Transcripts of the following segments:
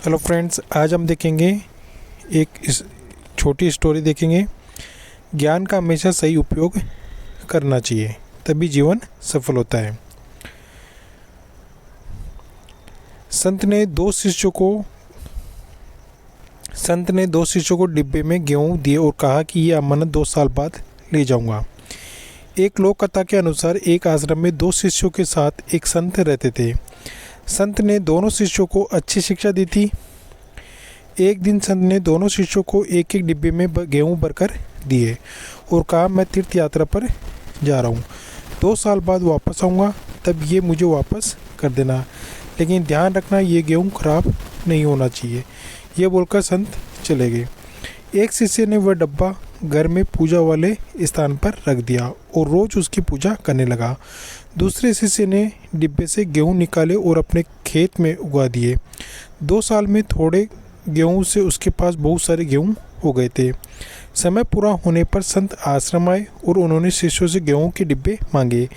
Hello friends, आज हम देखेंगे इस छोटी स्टोरी देखेंगे। ज्ञान का हमेशा सही उपयोग करना चाहिए, तभी जीवन सफल होता है। संत ने दो शिष्यों को डिब्बे में गेहूं दिए और कहा कि ये अमानत 2 साल बाद ले जाऊंगा। एक लोक कथा के अनुसार एक आश्रम में 2 शिष्यों के साथ एक संत रहते थे। संत ने दोनों शिष्यों को अच्छी शिक्षा दी थी। एक दिन संत ने दोनों शिष्यों को एक एक डिब्बे में गेहूं भरकर दिए और कहा, मैं तीर्थ यात्रा पर जा रहा हूं, 2 साल बाद वापस आऊँगा, तब ये मुझे वापस कर देना, लेकिन ध्यान रखना ये गेहूं खराब नहीं होना चाहिए। ये बोलकर संत चले गए। एक शिष्य ने वह डब्बा घर में पूजा वाले स्थान पर रख दिया और रोज़ उसकी पूजा करने लगा। दूसरे शिष्य ने डिब्बे से गेहूं निकाले और अपने खेत में उगा दिए। 2 साल में थोड़े गेहूं से उसके पास बहुत सारे गेहूं हो गए थे। समय पूरा होने पर संत आश्रम आए और उन्होंने शिष्यों से गेहूं के डिब्बे मांगे।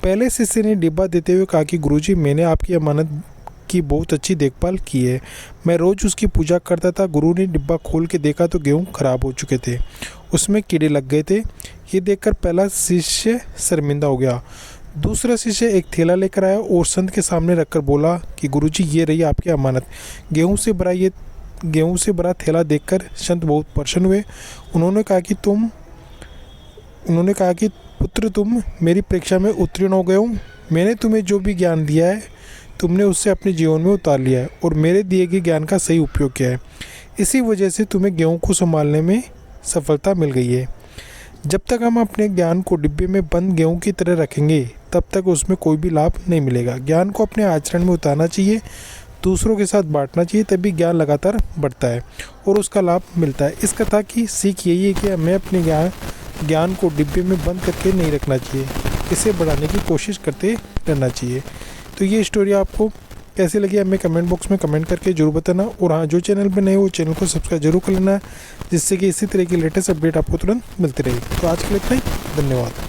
पहले शिष्य ने डिब्बा देते हुए कहा कि गुरुजी, मैंने आपकी अमानत की बहुत अच्छी देखभाल की है। मैं रोज़ उसकी पूजा करता था। गुरु ने डिब्बा खोल के देखा तो गेहूं खराब हो चुके थे, उसमें कीड़े लग गए थे। ये देखकर पहला शिष्य शर्मिंदा हो गया। दूसरा शिष्य एक थैला लेकर आया और संत के सामने रखकर बोला कि गुरुजी, ये रही आपकी अमानत। गेहूं से भरा थैला देखकर संत बहुत प्रसन्न हुए। उन्होंने कहा कि पुत्र, तुम मेरी परीक्षा में उत्तीर्ण हो गए हो। मैंने तुम्हें जो भी ज्ञान दिया है, तुमने उससे अपने जीवन में उतार लिया है और मेरे दिए गए ज्ञान का सही उपयोग किया है। इसी वजह से तुम्हें गेहूं को संभालने में सफलता मिल गई है। जब तक हम अपने ज्ञान को डिब्बे में बंद गेहूं की तरह रखेंगे, तब तक उसमें कोई भी लाभ नहीं मिलेगा। ज्ञान को अपने आचरण में उतारना चाहिए, दूसरों के साथ बांटना चाहिए, तभी ज्ञान लगातार बढ़ता है और उसका लाभ मिलता है। इस कथा की सीख यही है कि हमें अपने ज्ञान को डिब्बे में बंद करके नहीं रखना चाहिए, इसे बढ़ाने की कोशिश करते रहना चाहिए। तो ये स्टोरी आपको कैसी लगी हमें कमेंट बॉक्स में कमेंट करके जरूर बताना। और हाँ, जो चैनल पर नए हो चैनल को सब्सक्राइब जरूर कर लेना, जिससे कि इसी तरह की लेटेस्ट अपडेट आपको तुरंत मिलती रहेगी। तो आज के लिए इतना ही, धन्यवाद।